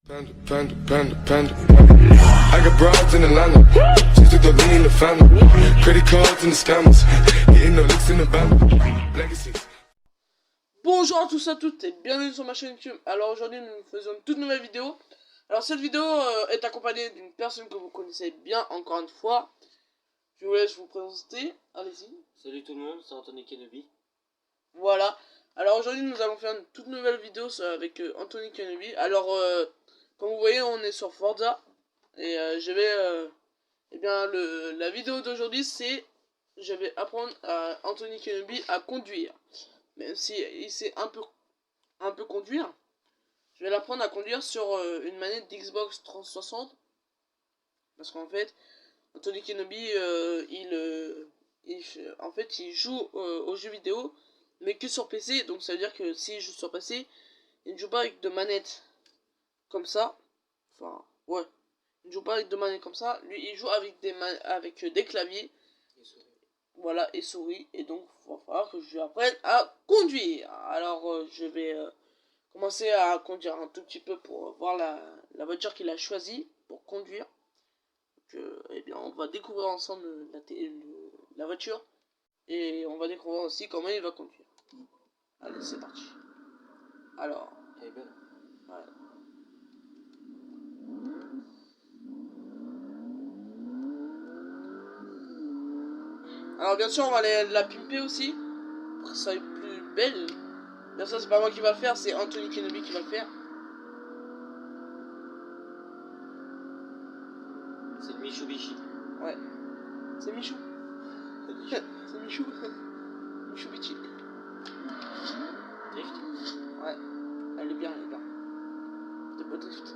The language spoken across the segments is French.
Panda, panda, panda, panda. I got broads in Atlanta. Just took the lean in the family. Credit cards and the scammers. Getting no licks in the band. Legacies. Bonjour à tous et à toutes et bienvenue sur ma chaîne YouTube. Alors aujourd'hui nous faisons une toute nouvelle vidéo. Alors cette vidéo est accompagnée d'une personne que vous connaissez bien encore une fois. Je vous laisse vous présenter, allez-y. Salut tout le monde, c'est Anthony Kenobi. Voilà. Alors aujourd'hui nous allons faire une toute nouvelle vidéo avec Anthony Kenobi. Alors comme vous voyez on est sur Forza. Et je vais... eh bien la vidéo d'aujourd'hui c'est... Je vais apprendre à Anthony Kenobi à conduire. Même si il sait un peu conduire. Je vais l'apprendre à conduire sur une manette d'Xbox 360. Parce qu'en fait, Anthony Kenobi, en fait, il joue aux jeux vidéo, mais que sur PC. Donc ça veut dire que s'il joue sur PC, il ne joue pas avec de manettes comme ça. Enfin, ouais. Il ne joue pas avec de manettes comme ça. Lui, il joue avec des claviers. Voilà, et souris. Et donc, il va falloir que je lui apprenne à conduire. Alors, je vais commencer à conduire un tout petit peu pour voir la voiture qu'il a choisie pour conduire. Donc, eh bien, on va découvrir ensemble la voiture. Et on va découvrir aussi comment il va conduire. Allez, c'est parti. Alors, Elle est belle. voilà. Alors bien sûr on va la pimper aussi, pour que ça soit plus belle. Bien sûr c'est pas moi qui va le faire, c'est Anthony Kenobi qui va le faire. C'est le Mitsubishi. Ouais. C'est Michou. C'est Michou. Michou Bichi. Drift. Ouais. Elle est bien, De beau drift.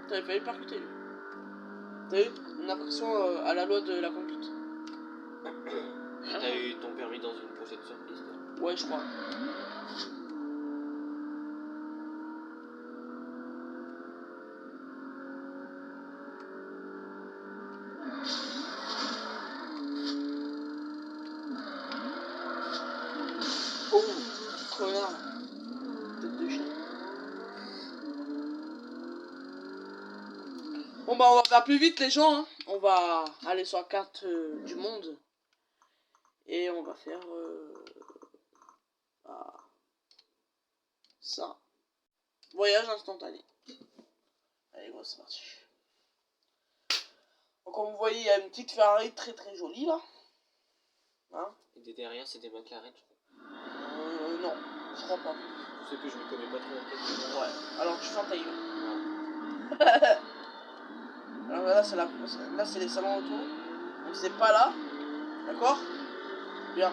Putain, il fallait percuter lui. T'as vu? Une infraction à la loi de la conduite. T'as eu ton permis dans une prochaine surprise toi. Ouais, je crois. Oh, connard. Tête de chien. Bon bah on va faire plus vite les gens, hein. On va aller sur la carte du monde. Et on va faire ça. Voyage instantané. Allez gros c'est parti. Donc comme vous voyez il y a une petite Ferrari très très jolie là. Hein? Et derrière c'est des McLaren je crois. Non, je crois pas. Je sais que je me connais pas trop en fait. Ouais, alors tu fermes ta gueule. Alors là c'est les salons auto. Donc c'est pas là. D'accord? Bien.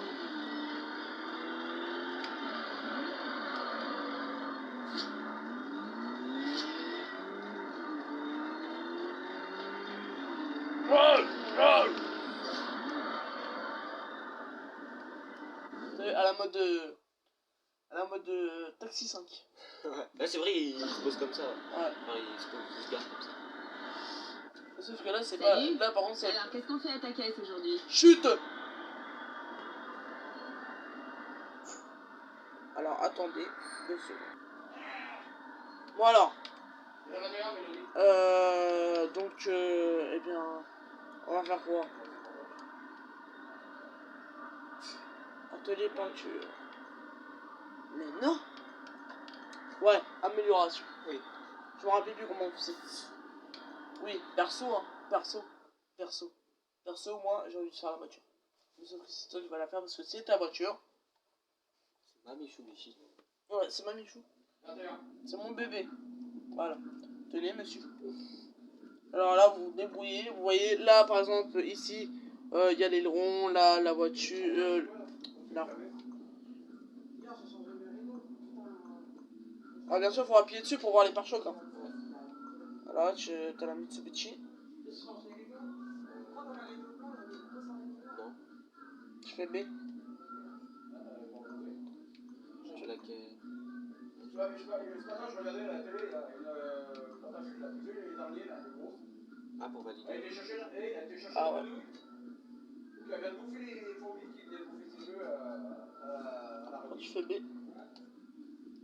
À la mode taxi 5. Ouais, c'est vrai, il se pose comme ça. Ouais. Enfin, il se garde comme ça. Sauf que là c'est pas. Là par contre c'est. Alors, qu'est-ce qu'on fait à ta caisse aujourd'hui? Chute. Alors attendez 2 secondes. Bon alors. Donc eh bien on va faire quoi? Atelier peinture. Mais non. Ouais, amélioration. Oui. Je me rappelle plus comment on faisait. Oui, perso hein, perso, moi j'ai envie de faire la voiture. Mais sauf que c'est toi qui vas la faire parce que c'est ta voiture. C'est ma Mitsubishi. Ouais, c'est ma Michou. C'est mon bébé. Voilà. Tenez, monsieur. Alors là, vous vous débrouillez. Vous voyez, là, par exemple, ici, il y a l'aileron, là, la voiture, la roue. Alors bien sûr, il faut appuyer dessus pour voir les pare-chocs. Hein. Alors là, tu as la Mitsubishi. Non. Je fais B. Je laquelle. Ce matin, je regardais la télé, quand t'as vu les derniers, là, les grosses. Ah, pour valider. Elle était chercher Ah ouais. Elle vient de bouffer les fourmis qui venaient de bouffer ses œufs à la Quand tu fais B.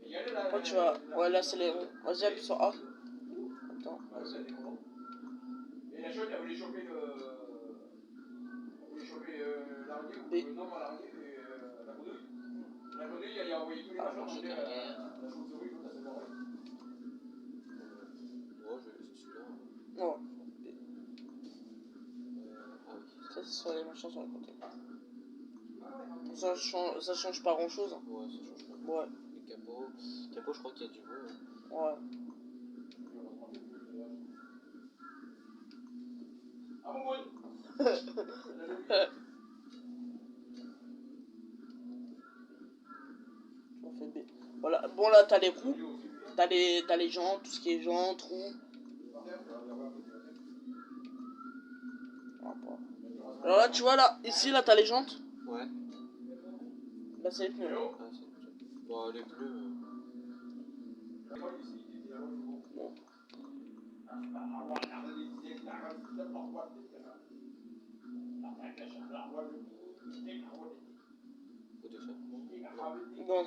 Et y a là. Quand tu vas. Ouais, là, c'est les ronds. Vas-y, appuie sur A. Attends, vas-y. Et la chouette, elle voulait choper le. Elle voulait choper l'araignée. B. Non, pas l'araignée, mais la grenouille. La grenouille, elle y a envoyé tous les Ah, machins. marche monter carrière. la chauve-souris, l'autre, elle s'est barrée. Oh, je vais laisser celui-là. Non, Ah oui. ça, c'est sur les machins sur le côté. Ça change pas grand chose. Ouais, ça change pas. Ouais, Les capots. Capot, je crois qu'il y a du bon. ouais. Ah bon, bon. On fait B. Voilà. Bon, là, t'as les roues. T'as les jantes, tout ce qui est jantes, roues. Alors là, tu vois, là, ici, là, t'as les jantes. Ouais. Là, c'est les pneus. Ah, c'est bon, les bleus. Faut déjà. Non,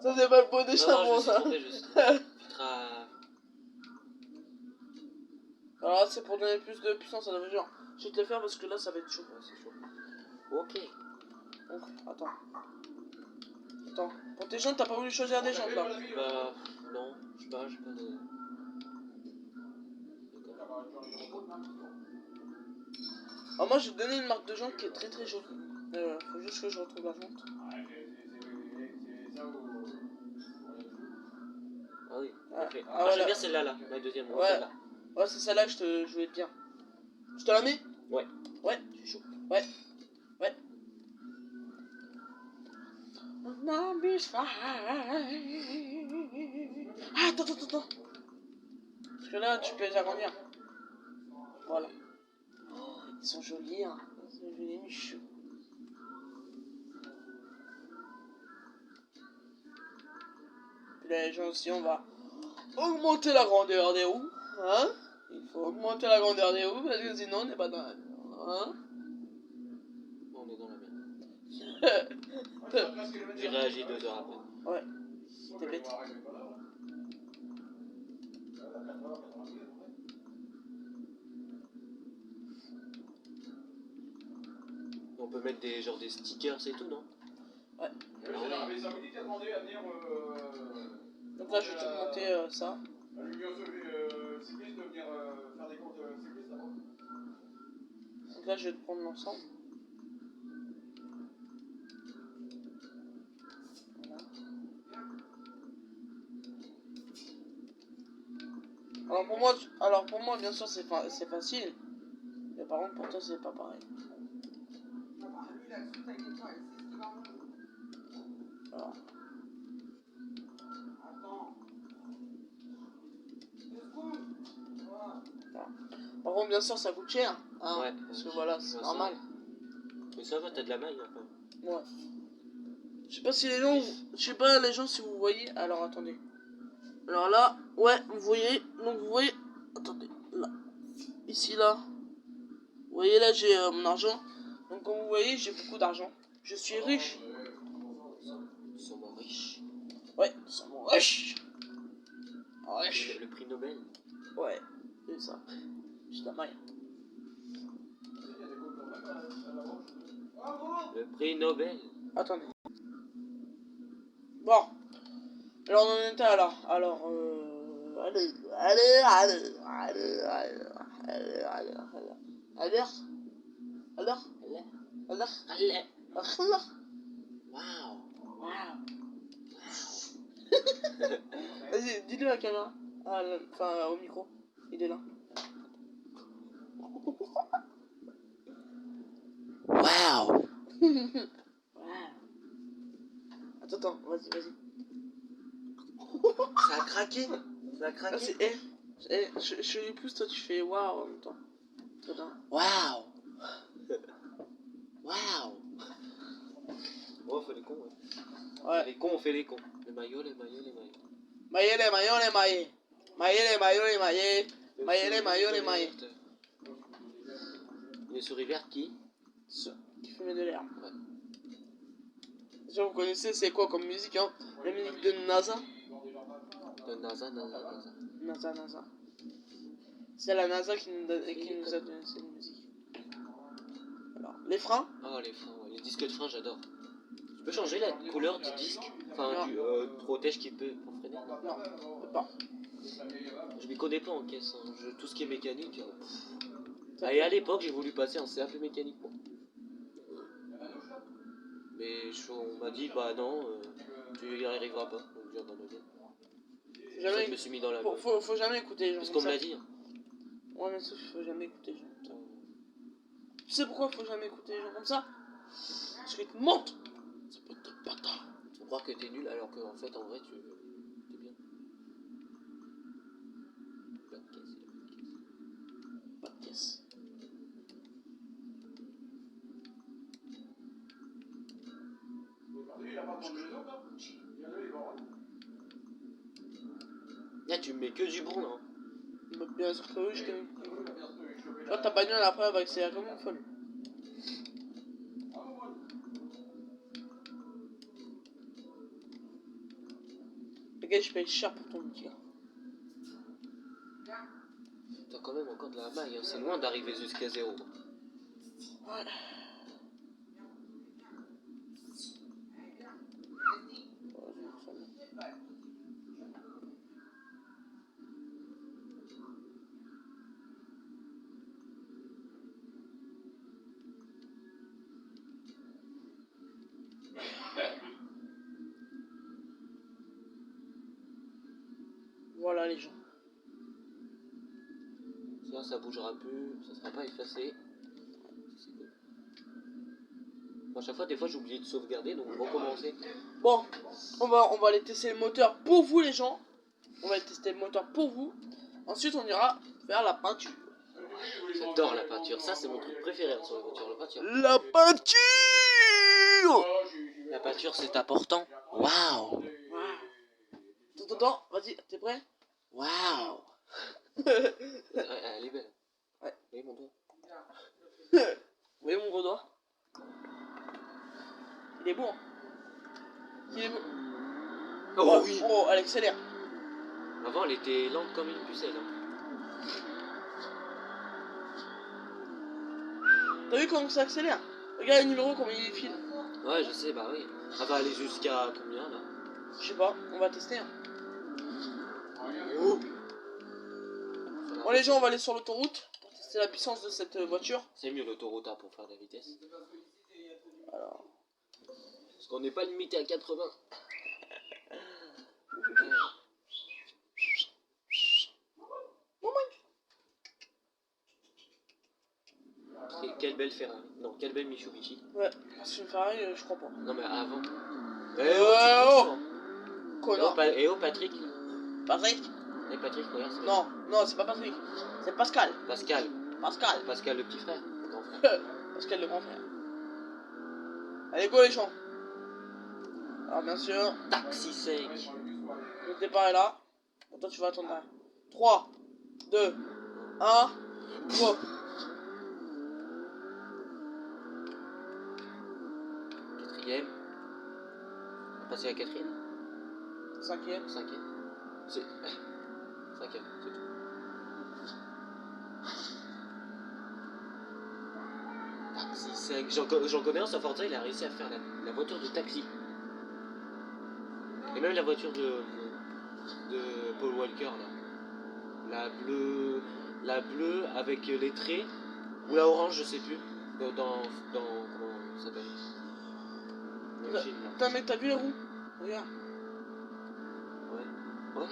ça c'est pas le pot Non, d'échappement, je me suis ça. trompé, je me suis trompé. Filtre à... Alors là, c'est pour donner plus de puissance à la voiture. Je vais te le faire parce que là, ça va être chaud. Ouais, c'est chaud. Ok. Donc, attends. Attends. Pour tes jantes, t'as pas voulu choisir des jantes, là. Bah, non, je sais pas, j'ai pas de... D'accord. Alors moi, je vais te donner une marque de jante qui est très très jolie. Faut juste que je retrouve la jante. Ah oui, Ah, ok. ah, Ah, voilà. j'aime bien celle-là, là. La deuxième, Ouais. celle-là. Ouais, c'est celle-là que je voulais te dire. Je te la mets? Ouais. Ouais, je suis chaud. Ouais. Ouais. Ah, attends. Parce que là, tu peux les agrandir. Voilà. Oh, ils sont jolis, hein. Ils sont jolis, mais chou. Puis là, les gens aussi, on va augmenter la grandeur des roues. Hein? Il faut augmenter la grandeur des roues parce que sinon, on n'est pas dans la... Hein? On est dans la merde. J'ai J'ai réagi 2 heures après. Ouais. T'es bête. On peut mettre des genre des stickers et tout, non? Ouais. Mais ça vous dit, t'as demandé à venir. Donc là, je vais te monter ça. À l'Union cycliste de venir faire des courses cyclistes là-bas. Donc là, je vais te prendre l'ensemble. Voilà. Alors pour moi, bien sûr, c'est facile. Mais par contre, pour toi, c'est pas pareil. Alors. Par contre, bien sûr, ça coûte cher. Hein, Ouais. parce que voilà, c'est Ouais, normal. Mais ça va, t'as de la maille, enfin. Ouais. Je sais pas si les gens, si vous voyez. Alors attendez. Alors là, ouais, vous voyez. Donc vous voyez. Attendez, là, ici là. Vous voyez là, j'ai mon argent. Donc comme vous voyez, j'ai beaucoup d'argent. Je suis riche. Ils sont morts riches. Ouais, nous sommes riches. Riche. Le prix Nobel. Ouais, c'est ça. J'ai de la maille. Le prix Nobel. Attendez. Bon. Alors on en était alors. Allez. Waouh. Vas-y, dis-le à la caméra. Enfin, au micro. Il est là. Waouh. Attends, vas-y. Ça a craqué. Ça a craqué. Vas-y, je lui pousse, toi tu fais waouh en même temps. Attends. Waouh. Waouh. Oh, on fait les cons, ouais. Ouais. Les cons, on fait les cons. Les maillots. Maillé. Les souris vertes qui? Qui fumait de l'air. Ouais. Déjà, vous connaissez, c'est quoi comme musique, hein? La musique de NASA. NASA. NASA. C'est la NASA qui nous a donné cette musique. Alors, les freins. Ah, les freins, ouais. Les disques de frein, j'adore. Tu peux changer la couleur du disque? Enfin, Non. du protège qui peut pour freiner? Non, on peut pas. Je m'y connais pas en caisse, hein. Tout ce qui est mécanique. Et à l'époque, j'ai voulu passer en CAP mécanique, moi. Mais on m'a dit, bah non, tu y arriveras pas. Donc, j'ai abandonné. C'est ça que je me suis mis dans la voie. Faut jamais écouter les gens. Parce comme qu'on me ça. l'a dit. Hein. Ouais, mais ça, faut jamais écouter les gens comme ça. Tu sais pourquoi faut jamais écouter les gens comme ça? Parce qu'ils te mentent. C'est pas de bâtard. Faut croire que t'es nul alors qu'en fait, en vrai, t'es bien. Pas de caisse. Là, tu me mets que du bon, là. Hein. Bah, bien sûr que oui, je t'ai mis. Toi, ta bagnole après, elle va accélérer comme une folle. Les gars, je paye cher pour ton outil. T'as quand même encore de la maille, hein. C'est loin d'arriver jusqu'à 0. Ouais. Voilà les gens. Ça bougera plus, ça sera pas effacé. C'est cool. Bon, à chaque fois, des fois, j'ai oublié de sauvegarder, donc recommencer. Bon, on va aller tester le moteur pour vous les gens. On va aller tester le moteur pour vous. Ensuite, on ira faire la peinture. J'adore la peinture, ça c'est mon truc préféré sur les voitures, la peinture. La peinture. La peinture c'est important. Waouh. Attends, vas-y, t'es prêt? Waouh. Elle est belle. Ouais. Oui, mon doigt. Vous voyez mon gros doigt? Il est beau, hein? Il est beau. Oh oui. Oh, elle accélère. Avant elle était lente comme une pucelle. Hein. T'as vu comment ça accélère? Regarde le numéro, comment il file. Ouais, je sais, bah oui. Elle va aller jusqu'à combien là? Je sais pas, on va tester. Hein. Oh. Bon les gens, on va aller sur l'autoroute pour tester la puissance de cette voiture. C'est mieux l'autoroute hein, pour faire de la vitesse. Alors... Parce qu'on n'est pas limité à 80. Et quelle belle Ferrari. Non, quelle belle Mitsubishi. Ouais, c'est une Ferrari, je crois pas. Non mais avant. Oh Eh Connard. oh Patrick. Patrick? Eh Patrick, regarde. Non, non, c'est pas Patrick. C'est Pascal. Pascal. Pascal. Pascal le petit frère. Le grand frère. Pascal le grand frère. Allez, go les gens. Alors bien sûr, Taxi sec. le départ est là. Bon, toi tu vas attendre là. 3, 2, 1, go. Quatrième. On va passer à la quatrième. 5ème. Cinquième. C'est... Cinquième, c'est tout. Taxi sec. J'en connais un, sa Forza, il a réussi à faire la voiture de taxi. Et même la voiture de Paul Walker là. La bleue avec les traits. Ou la orange, je sais plus. Dans comment ça s'appelle? Dans le film, là. Putain mec, t'as vu les roues? Regarde. Ouais. Ouais.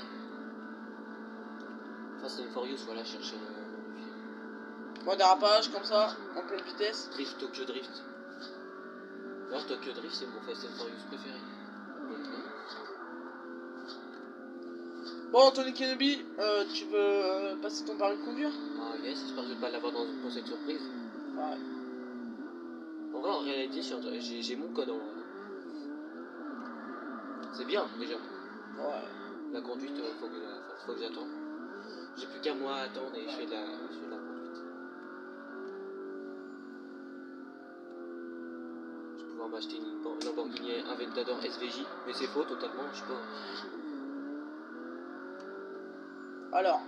Fast and Furious, voilà, chercher le film. Bon, dérapage comme ça, en pleine vitesse. Drift, Tokyo Drift. Alors Tokyo Drift, c'est mon Fast and Furious préféré. Bon, Anthony Kenobi, tu veux passer ton permis de conduire? Ah yes, j'espère que je vais pas l'avoir pour cette surprise. Ouais. En vrai, en réalité, j'ai mon code en vrai. C'est bien, déjà. Ouais. La conduite, faut que j'attende. J'ai plus qu'un mois à attendre et je fais de la conduite. Je vais pouvoir m'acheter une Lamborghini Aventador SVJ, mais c'est faux totalement, je sais pas. Alors,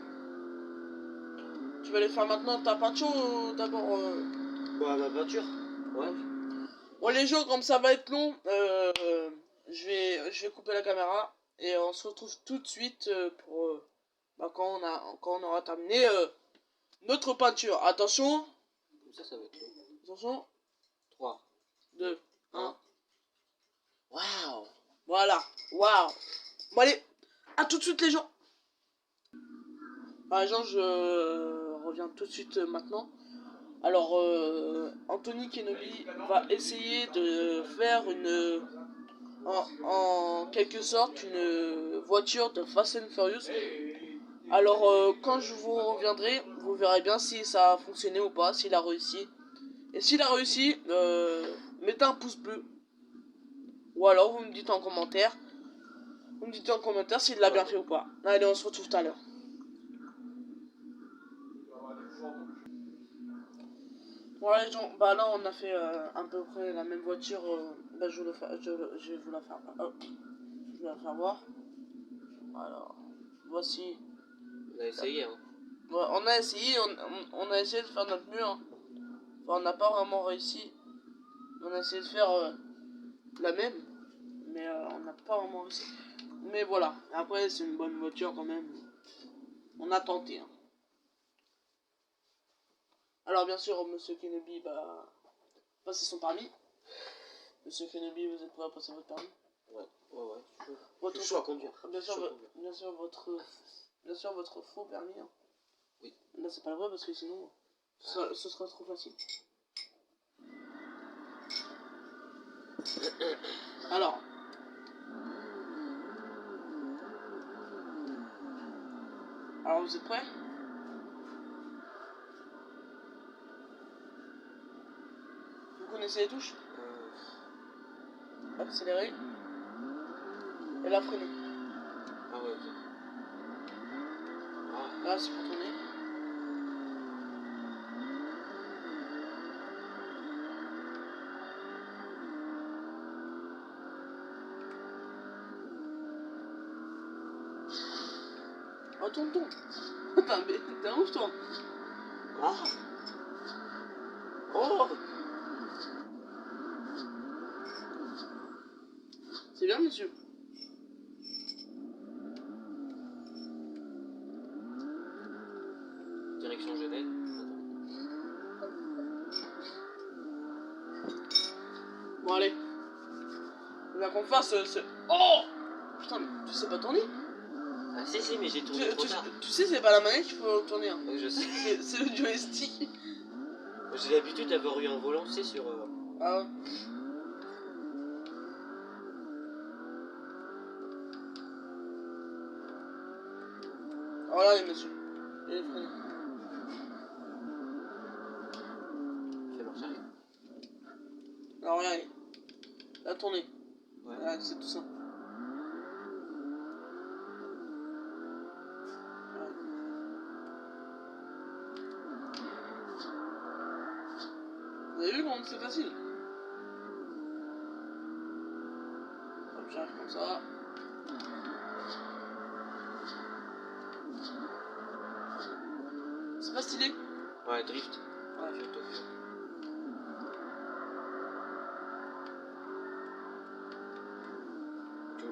tu vas aller faire maintenant ta peinture ou d'abord Quoi, ma peinture? Ouais. Bon les gens, comme ça va être long, je vais couper la caméra et on se retrouve tout de suite pour bah, quand on aura terminé notre peinture. Attention, Comme ça va être long. attention, 3. 2, 1. Waouh! Voilà, waouh. Bon allez, à tout de suite les gens. Bah, les gens, je reviens tout de suite maintenant. Alors, Anthony Kenobi va essayer de faire en quelque sorte une voiture de Fast and Furious. Alors, quand je vous reviendrai, vous verrez bien si ça a fonctionné ou pas, s'il a réussi. Et s'il a réussi, mettez un pouce bleu. Ou alors, vous me dites en commentaire. Vous me dites en commentaire s'il l'a bien fait ou pas. Allez, on se retrouve tout à l'heure. Voilà les gens, bah là on a fait à peu près la même voiture, bah je vais vous la faire, hop, je vais la faire voir. Alors, voici. On a essayé, hein. Ouais, on a essayé, on a essayé de faire notre mieux, hein. Enfin, on n'a pas vraiment réussi. On a essayé de faire la même, mais on n'a pas vraiment réussi. Mais voilà, après c'est une bonne voiture quand même. On a tenté, hein. Alors bien sûr, Monsieur Kenobi va passer son permis. Monsieur Kenobi, vous êtes prêt à passer votre permis? Ouais, chaud. Votre Chaud à conduire. Bien sûr, Chaud à conduire. bien sûr votre faux permis. Hein. Oui. Là c'est pas le vrai parce que sinon ce sera trop facile. Alors. Alors vous êtes prêts? Vous connaissez les touches? Accélérer. Et la freiner. Ah ouais, ok. Ah, Là c'est pour tourner. Oh tonton. Attends, mais t'es un ouf toi. ah. Oh! C'est bien monsieur. Direction Genève. Bon allez. On va qu'on fasse ce... Oh putain, mais tu sais pas tourner? Ah si, mais j'ai tourné trop tard. Tu sais, c'est pas la manette qu'il faut tourner. Hein. Oui, je sais. C'est le joystick. J'ai l'habitude d'avoir eu un volant, tu sais, sur... Ah ouais. Regardez monsieur. Il est freiné. Fais marche arrière. Alors regardez. La tournée. Ouais. Voilà, c'est tout ça. Vous avez vu comment c'est facile? Hop, j'arrive comme ça. C'est pas stylé? Ouais, drift. Ouais.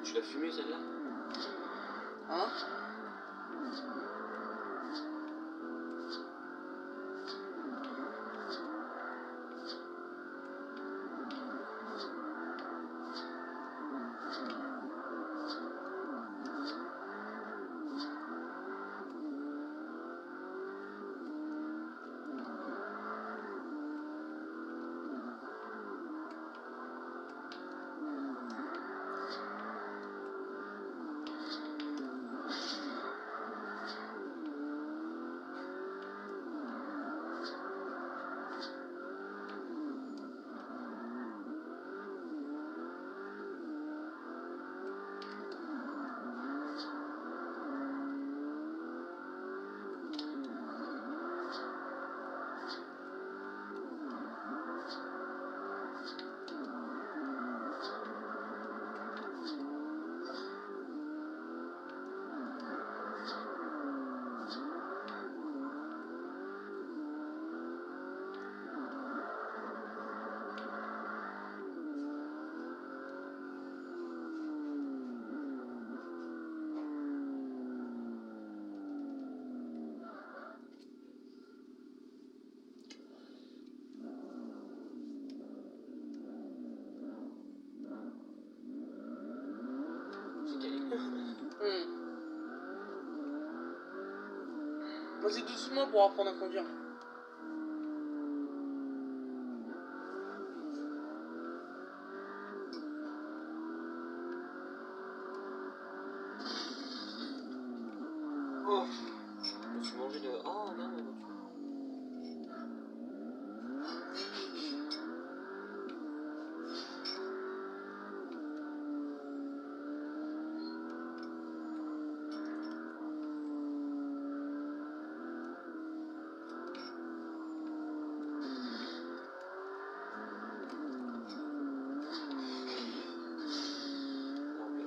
Tu l'as fumée celle-là? Hein? Vas-y doucement pour apprendre à conduire. Oh, je me suis mangé de... Oh non, la voiture. Non, mais...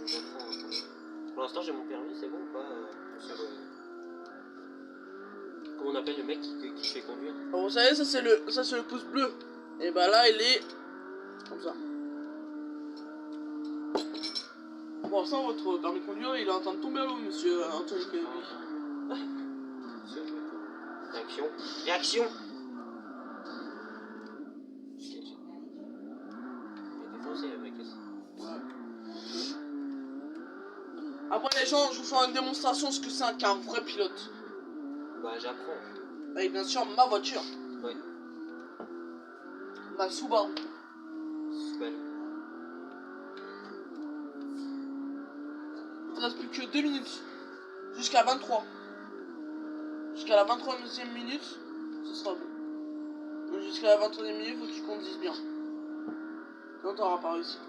J'apprends à conduire. Pour l'instant, j'ai mon permis, c'est bon ou pas monsieur comment on appelle le mec qui fait conduire? Alors, vous savez, ça c'est le pouce bleu. Et bah là, il est comme ça. Bon, ça, votre permis de conduire, il est en train de tomber à l'eau, monsieur Anthony Kevin. Réaction. Réaction. Il est défoncé le mec aussi. Après, les gens, je vous fais une démonstration ce que c'est qu'un vrai pilote. Bah j'apprends. Avec bien sûr ma voiture, Ouais. ma Subaru. Super. Il ne reste plus que 2 minutes. Jusqu'à 23. Jusqu'à la 23e minute, ce sera bon. Donc jusqu'à la 23e minute, faut que tu conduises bien. Sinon t'auras pas réussi.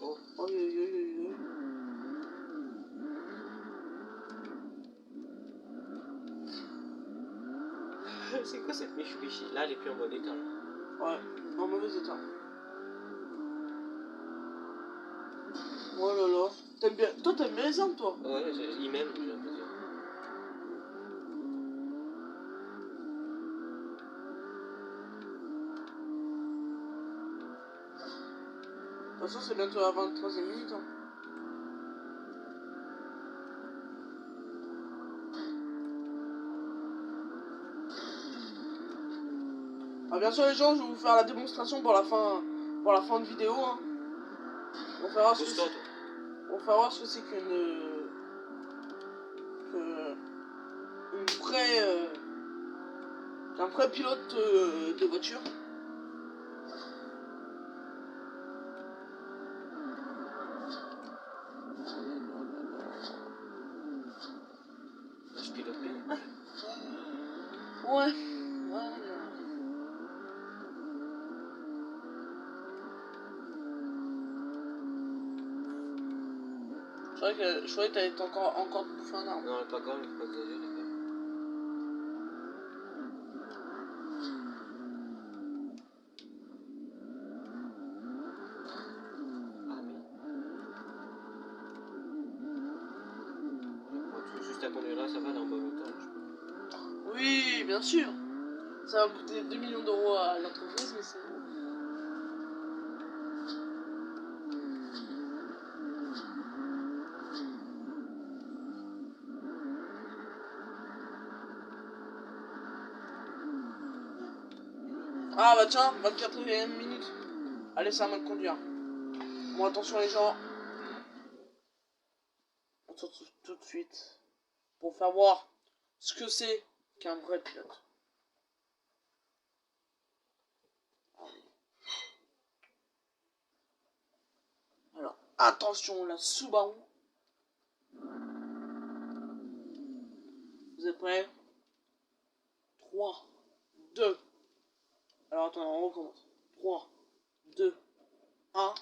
Oh. Oh, yo, yo, yo, yo. C'est quoi cette Mitsubishi? Là elle est plus en bon état. Là. Ouais, en mauvais état. Oh là là. T'aimes bien... Toi t'aimes bien les armes, toi? Ouais, il m'aime, j'ai l'impression. De toute façon, c'est bientôt la 23e minute. Hein. Ah, bien sûr, les gens, je vais vous faire la démonstration pour la fin de vidéo. Hein. On verra ce que Pousse-toi, c'est. toi. On va voir ce que c'est qu'une qu'un vrai pilote de voiture. Je pilote bien. Ouais. Je croyais que t'allais encore te bouffer un arbre. Non, elle est pas grave, il faut pas exagérer. Ah merde. Juste à conduire là, ça va, elle est en bon état. Oui, bien sûr. Ça va coûter 2 millions d'euros à l'entreprise, mais c'est... Ah bah tiens, 24e minute. Allez, c'est à moi de conduire. Bon, attention les gens. On se retrouve tout de suite pour faire voir ce que c'est qu'un vrai pilote. Alors, attention, la Subaru. Vous êtes prêts? 3, 2. Alors attends, on recommence. 3, 2, 1.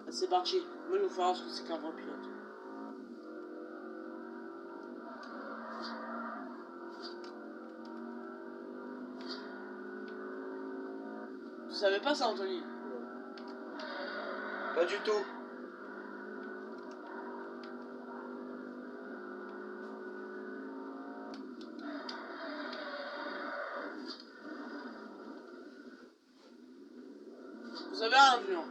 C'est parti. On va nous faire ce que c'est qu'un vrai pilote. savais pas ça, Anthony? Pas du tout. Vous avez rien vu, hein?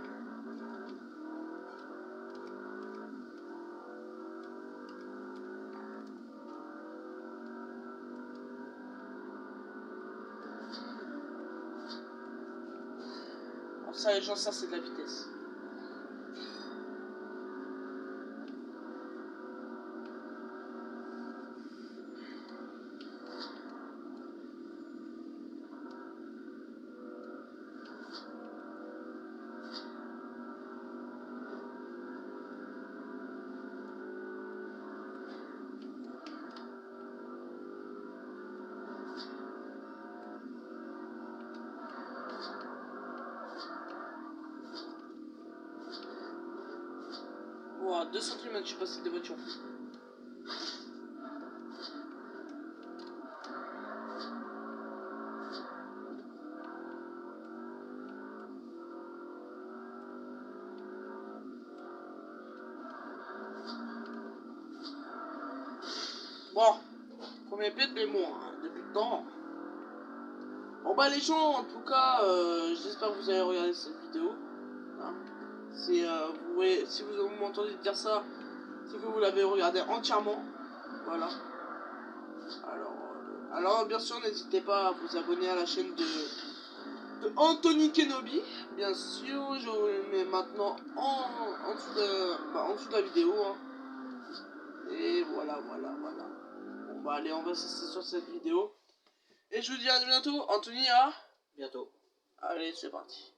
Bon, ça, les gens, ça, c'est de la vitesse. Wow, 2 cm, je suis passé des voitures. Bon, premier pied de mémoire, hein, depuis le temps. Bon bah les gens, en tout cas, j'espère que vous avez regardé cette vidéo. Hein. Si vous m'entendez dire ça, c'est que vous l'avez regardé entièrement. Voilà. Alors bien sûr, n'hésitez pas à vous abonner à la chaîne de Anthony Kenobi. Bien sûr, je vous le mets maintenant en dessous de la vidéo. Hein. Et voilà. Bon bah allez, on va s'assister sur cette vidéo. Et je vous dis à bientôt. Anthony, à Bientôt. allez, c'est parti.